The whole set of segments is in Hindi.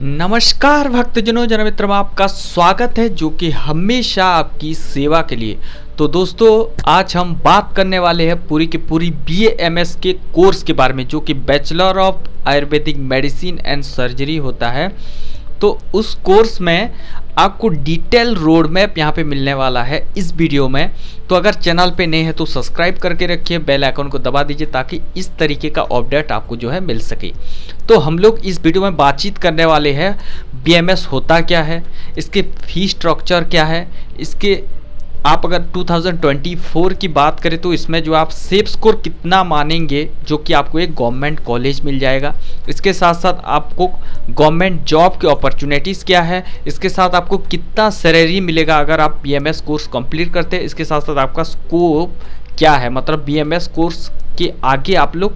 नमस्कार भक्तजनों, जन मित्रों में आपका स्वागत है जो कि हमेशा आपकी सेवा के लिए। तो दोस्तों, आज हम बात करने वाले हैं पूरी की पूरी BAMS के कोर्स के बारे में, जो कि bachelor of Ayurvedic medicine and surgery होता है। तो उस कोर्स में आपको डिटेल रोड मैप यहाँ पे मिलने वाला है इस वीडियो में। तो अगर चैनल पे नए हैं तो सब्सक्राइब करके रखिए, बेल आइकन को दबा दीजिए ताकि इस तरीके का अपडेट आपको जो है मिल सके। तो हम लोग इस वीडियो में बातचीत करने वाले हैं BAMS होता क्या है, इसके फीस स्ट्रक्चर क्या है, इसके आप अगर 2024 की बात करें तो इसमें जो आप सेफ स्कोर कितना मानेंगे, जो कि आपको एक गवर्नमेंट कॉलेज मिल जाएगा। इसके साथ साथ आपको गवर्नमेंट जॉब की अपॉर्चुनिटीज़ क्या है, इसके साथ आपको कितना सैलरी मिलेगा अगर आप BAMS कोर्स कंप्लीट करते हैं, इसके साथ साथ आपका स्कोप क्या है, मतलब BAMS कोर्स के आगे आप लोग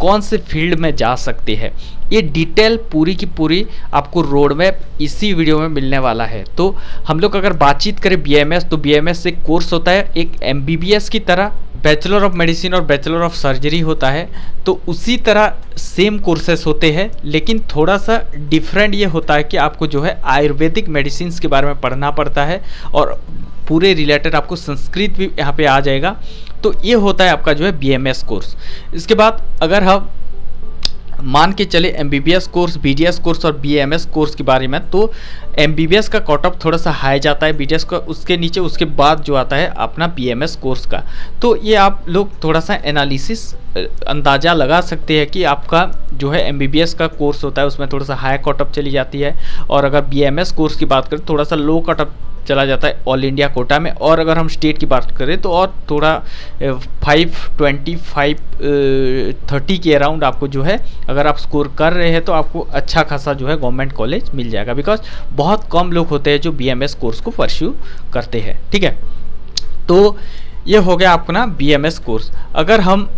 कौन से फील्ड में जा सकते हैं, ये डिटेल पूरी की पूरी आपको रोड मैप इसी वीडियो में मिलने वाला है। तो हम लोग अगर बातचीत करें BAMS, तो BAMS एक कोर्स होता है एक MBBS की तरह, बैचलर ऑफ मेडिसिन और बैचलर ऑफ सर्जरी होता है। तो उसी तरह सेम कोर्सेस होते हैं, लेकिन थोड़ा सा डिफरेंट ये होता है कि आपको जो है आयुर्वेदिक मेडिसिन के बारे में पढ़ना पड़ता है और पूरे रिलेटेड आपको संस्कृत भी यहाँ पे आ जाएगा। तो ये होता है आपका जो है BAMS कोर्स। इसके बाद अगर हम मान के चले MBBS कोर्स, BDS कोर्स और BAMS कोर्स के बारे में, तो MBBS का कट ऑफ थोड़ा सा हाई जाता है, BDS का उसके नीचे, उसके बाद जो आता है अपना BAMS कोर्स का। तो ये आप लोग थोड़ा सा एनालिसिस अंदाज़ा लगा सकते हैं कि आपका जो है MBBS का कोर्स होता है उसमें थोड़ा सा हाई कट ऑफ चली जाती है, और अगर BAMS कोर्स की बात करें थोड़ा सा लो कट ऑफ चला जाता है ऑल इंडिया कोटा में। और अगर हम स्टेट की बात करें तो और थोड़ा 525-30 के अराउंड आपको जो है, अगर आप स्कोर कर रहे हैं तो आपको अच्छा खासा जो है गवर्नमेंट कॉलेज मिल जाएगा, बिकॉज बहुत कम लोग होते हैं जो BAMS कोर्स को परस्यू करते हैं। ठीक है, तो ये हो गया अपना BAMS कोर्स। अगर हम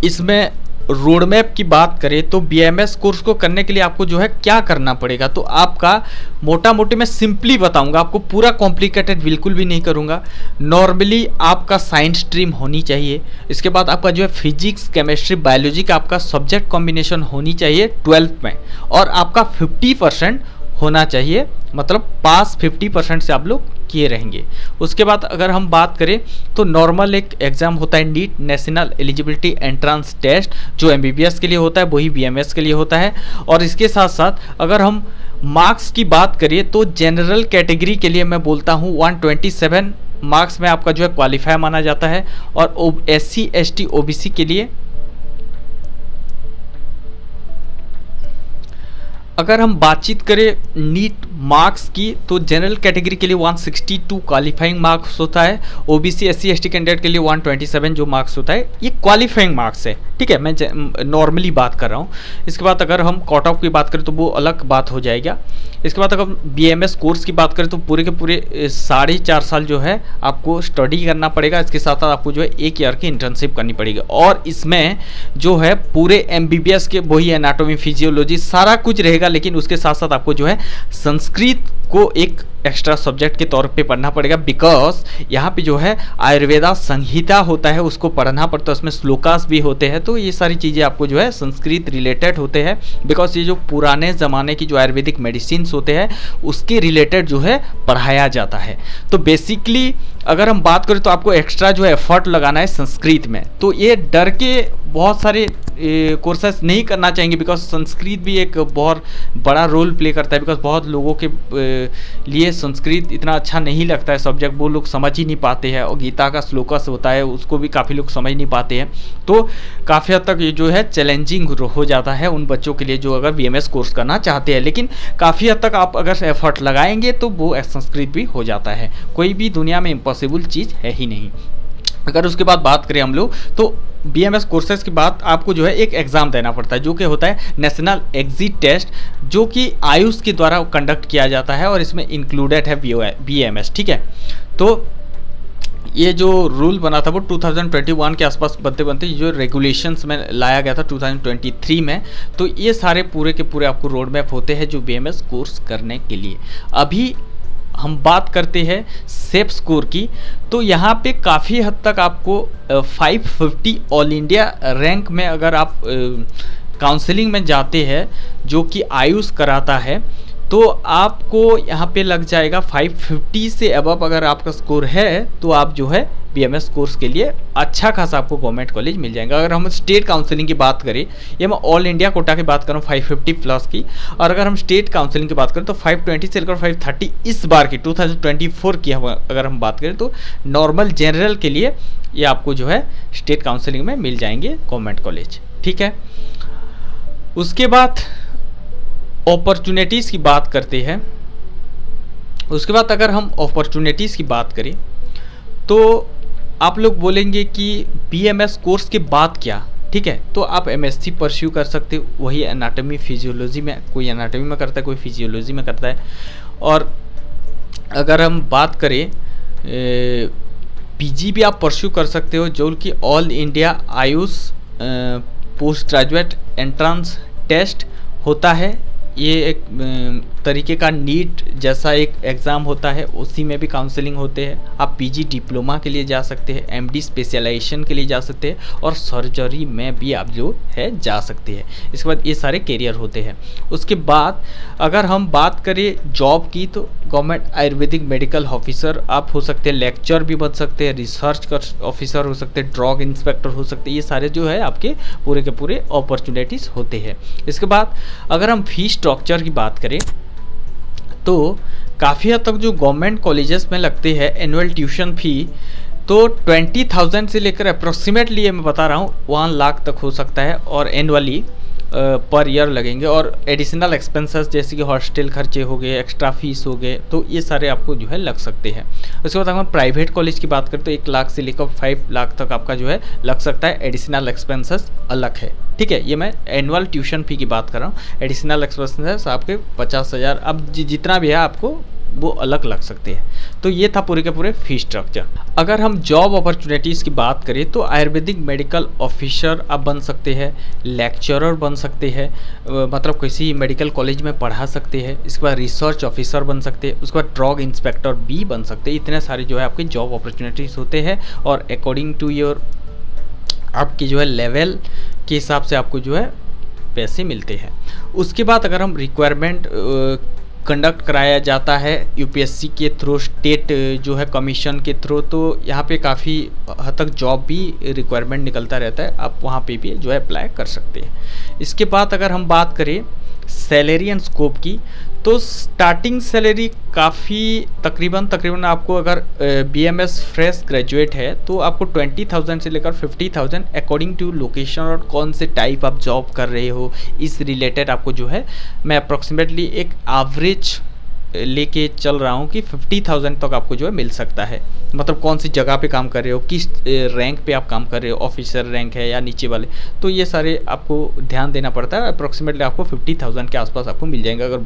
इसमें रोड मैप की बात करें तो BAMS कोर्स को करने के लिए आपको जो है क्या करना पड़ेगा, तो आपका मोटा मोटी मैं सिंपली बताऊंगा, आपको पूरा कॉम्प्लिकेटेड बिल्कुल भी नहीं करूंगा। नॉर्मली आपका साइंस स्ट्रीम होनी चाहिए, इसके बाद आपका जो है फिजिक्स, केमिस्ट्री, बायोलॉजी का आपका सब्जेक्ट कॉम्बिनेशन होनी चाहिए 12th में, और आपका 50% होना चाहिए, मतलब पास 50% से आप लोग किए रहेंगे। उसके बाद अगर हम बात करें तो नॉर्मल एक एग्ज़ाम होता है NEET, national eligibility entrance test, जो MBBS के लिए होता है वही BAMS के लिए होता है। और इसके साथ साथ अगर हम मार्क्स की बात करें तो जनरल कैटेगरी के लिए मैं बोलता हूँ 127 मार्क्स में आपका जो है क्वालिफाई माना जाता है, और SC ST OBC के लिए अगर हम बातचीत करें नीट मार्क्स की तो जनरल कैटेगरी के लिए 162 क्वालिफाइंग मार्क्स होता है, OBC SC ST कैंडिडेट के लिए 127 जो मार्क्स होता है ये क्वालिफाइंग मार्क्स है। ठीक है, मैं नॉर्मली बात कर रहा हूँ। इसके बाद अगर हम कट ऑफ की बात करें तो वो अलग बात हो जाएगा। इसके बाद अगर BAMS कोर्स की बात करें तो पूरे के पूरे 4.5 साल जो है आपको स्टडी करना पड़ेगा। इसके साथ साथ आपको जो है 1 ईयर की इंटर्नशिप करनी पड़ेगी, और इसमें जो है पूरे MBBS के वही एनाटॉमी, फिजियोलॉजी सारा कुछ रहेगा, लेकिन उसके साथ साथ आपको जो है संस्कृत को एक एक्स्ट्रा सब्जेक्ट के तौर पे पढ़ना पड़ेगा, बिकॉज यहाँ पे जो है आयुर्वेदा संहिता होता है उसको पढ़ना पड़ता है, उसमें श्लोकास भी होते हैं। तो ये सारी चीज़ें आपको जो है संस्कृत रिलेटेड होते हैं, बिकॉज ये जो पुराने ज़माने की जो आयुर्वेदिक मेडिसिन होते हैं उसके रिलेटेड जो है पढ़ाया जाता है। तो बेसिकली अगर हम बात करें तो आपको एक्स्ट्रा जो है एफर्ट लगाना है संस्कृत में। तो ये डर के बहुत सारे कोर्सेस नहीं करना चाहेंगे, बिकॉज संस्कृत भी एक बहुत बड़ा रोल प्ले करता है, बिकॉज बहुत लोगों के लिए संस्कृत इतना अच्छा नहीं लगता है सब्जेक्ट, वो लोग समझ ही नहीं पाते हैं, और गीता का श्लोकस होता है उसको भी काफ़ी लोग समझ नहीं पाते हैं। तो काफ़ी हद तक ये जो है चैलेंजिंग हो जाता है उन बच्चों के लिए जो अगर BAMS कोर्स करना चाहते हैं, लेकिन काफ़ी हद तक आप अगर एफर्ट लगाएंगे तो वो संस्कृत भी हो जाता है। कोई भी दुनिया में इम्पॉसिबल चीज़ है ही नहीं। अगर उसके बाद बात करें हम लोग तो BAMS कोर्सेज के बाद आपको जो है एक एग्ज़ाम देना पड़ता है, जो कि होता है नेशनल एग्जिट टेस्ट, जो कि आयुष के द्वारा कंडक्ट किया जाता है, और इसमें इंक्लूडेड है BAMS। ठीक है, तो ये जो रूल बना था वो 2021 के आसपास बनते बनते जो रेगुलेशंस में लाया गया था 2023 में। तो ये सारे पूरे के पूरे आपको रोड मैप होते हैं जो BAMS कोर्स करने के लिए। अभी हम बात करते हैं सेफ स्कोर की, तो यहाँ पे काफ़ी हद तक आपको 550 ऑल इंडिया रैंक में अगर आप काउंसलिंग में जाते हैं जो कि आयुष कराता है, तो आपको यहाँ पे लग जाएगा 550 से अबव अगर आपका स्कोर है तो आप जो है बीएमएस कोर्स के लिए अच्छा खासा आपको गवर्नमेंट कॉलेज मिल जाएगा। अगर हम स्टेट काउंसलिंग की बात करें, ये मैं ऑल इंडिया कोटा की बात करूँ 550 प्लस की, और अगर हम स्टेट काउंसलिंग की बात करें तो 520 से लेकर 530 इस बार की 2024 की अगर हम बात करें तो नॉर्मल जनरल के लिए ये आपको जो है स्टेट काउंसलिंग में मिल जाएंगे गवर्नमेंट कॉलेज। ठीक है, उसके बाद अपॉर्चुनिटीज़ की बात करते हैं। उसके बाद अगर हम अपॉर्चुनिटीज़ की बात करें तो आप लोग बोलेंगे कि बीएमएस कोर्स के बाद क्या। ठीक है, तो आप एमएससी परस्यू कर सकते हो, वही एनाटॉमी फिजियोलॉजी में, कोई एनाटॉमी में करता है, कोई फिजियोलॉजी में करता है। और अगर हम बात करें पीजी भी आप परस्यू कर सकते हो, जो कि all India AYUSH post graduate entrance test होता है। ये एक तरीके का नीट जैसा एक एग्ज़ाम होता है, उसी में भी काउंसलिंग होते हैं। आप पीजी डिप्लोमा के लिए जा सकते हैं, एमडी स्पेशलाइजेशन के लिए जा सकते हैं, और सर्जरी में भी आप जो है जा सकते हैं। इसके बाद ये सारे कैरियर होते हैं। उसके बाद अगर हम बात करें जॉब की तो गवर्नमेंट आयुर्वेदिक मेडिकल ऑफिसर आप हो सकते हैं, लेक्चर भी बन सकते हैं, रिसर्च ऑफिसर हो सकते हैं, ड्रग इंस्पेक्टर हो सकते हैं। ये सारे जो है आपके पूरे के पूरे अपॉर्चुनिटीज़ होते हैं। इसके बाद अगर हम फीस स्ट्रक्चर की बात करें तो काफ़ी हद तक जो गवर्नमेंट कॉलेजेस में लगते हैं एनुअल ट्यूशन फी, तो 20,000 से लेकर अप्रोक्सीमेटली ये मैं बता रहा हूँ 1 लाख तक हो सकता है, और एनुअली पर ईयर लगेंगे। और एडिशनल एक्सपेंसेस जैसे कि हॉस्टल खर्चे हो गए, एक्स्ट्रा फीस हो गए, तो ये सारे आपको जो है लग सकते हैं। उसके बाद अगर हम प्राइवेट कॉलेज की बात करें तो 1 लाख से लेकर 5 लाख तक आपका जो है लग सकता है। एडिशनल एक्सपेंसेस अलग है। ठीक है, ये मैं एनुअल ट्यूशन फी की बात कर रहा हूँ। एडिशनल एक्सपेंसेस आपके 50,000 अब जितना भी है आपको वो अलग लग सकते हैं। तो ये था पूरे के पूरे फी स्ट्रक्चर। अगर हम जॉब अपॉर्चुनिटीज़ की बात करें तो आयुर्वेदिक मेडिकल ऑफिसर आप बन सकते हैं, लेक्चरर बन सकते हैं, मतलब किसी मेडिकल कॉलेज में पढ़ा सकते हैं। इसके बाद रिसर्च ऑफिसर बन सकते हैं, उसके बाद ड्रग इंस्पेक्टर भी बन सकते हैं। इतने सारे जो है आपके जॉब अपॉर्चुनिटीज़ होते हैं, और अकॉर्डिंग टू योर आपकी जो है लेवल के हिसाब से आपको जो है पैसे मिलते हैं। उसके बाद अगर हम रिक्वायरमेंट कंडक्ट कराया जाता है यूपीएससी के थ्रू, स्टेट जो है कमीशन के थ्रू, तो यहाँ पे काफ़ी हद तक जॉब भी रिक्वायरमेंट निकलता रहता है। आप वहाँ पे भी जो है अप्लाई कर सकते हैं। इसके बाद अगर हम बात करें सैलरी एंड स्कोप की, तो स्टार्टिंग सैलरी काफ़ी तकरीबन आपको अगर बीएमएस फ्रेश ग्रेजुएट है तो आपको 20,000 से लेकर 50,000 अकॉर्डिंग टू लोकेशन और कौन से टाइप आप जॉब कर रहे हो इस रिलेटेड आपको जो है मैं अप्रॉक्सीमेटली एक एवरेज लेके चल रहा हूँ कि 50,000 तक आपको जो है मिल सकता है। मतलब कौन सी जगह पे काम कर रहे हो, किस रैंक पे आप काम कर रहे हो, ऑफिसर रैंक है या नीचे वाले, तो ये सारे आपको ध्यान देना पड़ता है। अप्रॉक्सीमेटली आपको 50,000 के आसपास आपको मिल जाएंगे अगर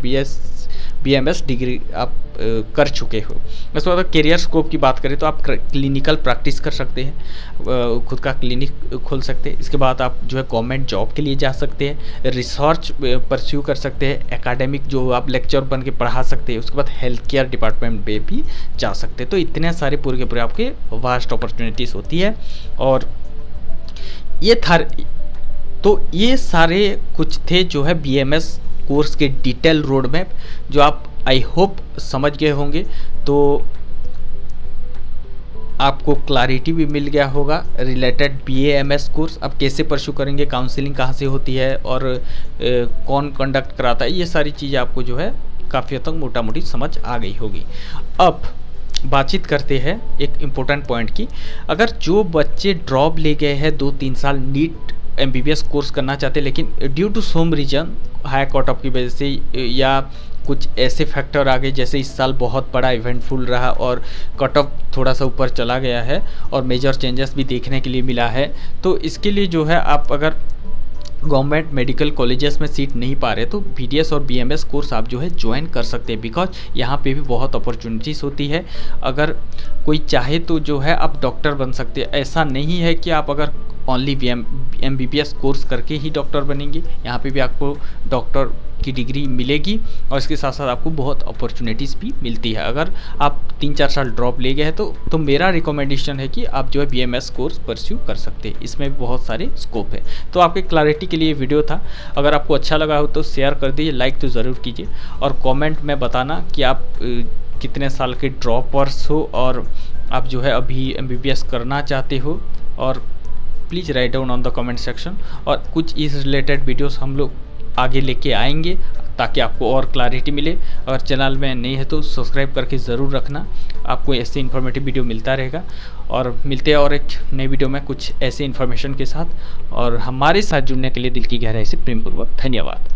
बीएमएस डिग्री आप कर चुके हो। उसके बाद करियर स्कोप की बात करें तो आप क्लिनिकल प्रैक्टिस कर सकते हैं, खुद का क्लिनिक खोल सकते हैं। इसके बाद आप जो है गवर्नमेंट जॉब के लिए जा सकते हैं, रिसर्च परस्यू कर सकते हैं, एकेडमिक जो आप लेक्चर बन के पढ़ा सकते हैं। उसके बाद हेल्थ केयर डिपार्टमेंट में भी जा सकते हैं। तो इतने सारे पूरे के पूरे आपके वास्ट अपॉर्चुनिटीज़ होती है। और ये सारे कुछ थे जो है बीएमएस कोर्स के डिटेल रोड मैप, जो आप आई होप समझ गए होंगे। तो आपको क्लैरिटी भी मिल गया होगा रिलेटेड बीएमएस कोर्स आप कैसे परस्यू करेंगे, काउंसलिंग कहाँ से होती है और कौन कंडक्ट कराता है, ये सारी चीज़ें आपको जो है काफ़ी हद तक मोटा मोटी समझ आ गई होगी। अब बातचीत करते हैं एक इम्पोर्टेंट पॉइंट की। अगर जो बच्चे ड्रॉप ले गए हैं 2-3 साल नीट एमबीबीएस कोर्स करना चाहते हैं, लेकिन due to some reason high cut off की वजह से या कुछ ऐसे फैक्टर आ गए, जैसे इस साल बहुत बड़ा इवेंटफुल रहा और कट ऑफ थोड़ा सा ऊपर चला गया है और मेजर चेंजेस भी देखने के लिए मिला है, तो इसके लिए जो है आप अगर गवर्नमेंट मेडिकल कॉलेजेस में सीट नहीं पा रहे तो बीडीएस और बीएमएस कोर्स आप जो है ज्वाइन कर सकते हैं, बिकॉज यहाँ पे भी बहुत अपॉर्चुनिटीज़ होती है। अगर कोई चाहे तो जो है आप डॉक्टर बन सकते हैं। ऐसा नहीं है कि आप अगर ओनली एमबीबीएस कोर्स करके ही डॉक्टर बनेंगे, यहाँ पे भी आपको डॉक्टर की डिग्री मिलेगी और इसके साथ साथ आपको बहुत अपॉर्चुनिटीज़ भी मिलती है। अगर आप 3-4 साल ड्रॉप ले गए हैं तो मेरा रिकमेंडेशन है कि आप जो है BMS कोर्स परस्यू कर सकते हैं, इसमें बहुत सारे स्कोप है। तो आपके क्लैरिटी के लिए वीडियो था। अगर आपको अच्छा लगा हो तो शेयर कर दीजिए, लाइक तो ज़रूर कीजिए और कमेंट में बताना कि आप कितने साल के ड्रॉपर्स हो और आप जो है अभी MBBS करना चाहते हो, और please write down on the comment section. और कुछ इस रिलेटेड वीडियोस हम लोग आगे लेके आएंगे ताकि आपको और क्लैरिटी मिले। अगर चैनल में नहीं है तो सब्सक्राइब करके ज़रूर रखना, आपको ऐसे इन्फॉर्मेटिव वीडियो मिलता रहेगा। और मिलते हैं और एक नई वीडियो में कुछ ऐसे इन्फॉर्मेशन के साथ। और हमारे साथ जुड़ने के लिए दिल की गहराई से प्रेमपूर्वक धन्यवाद।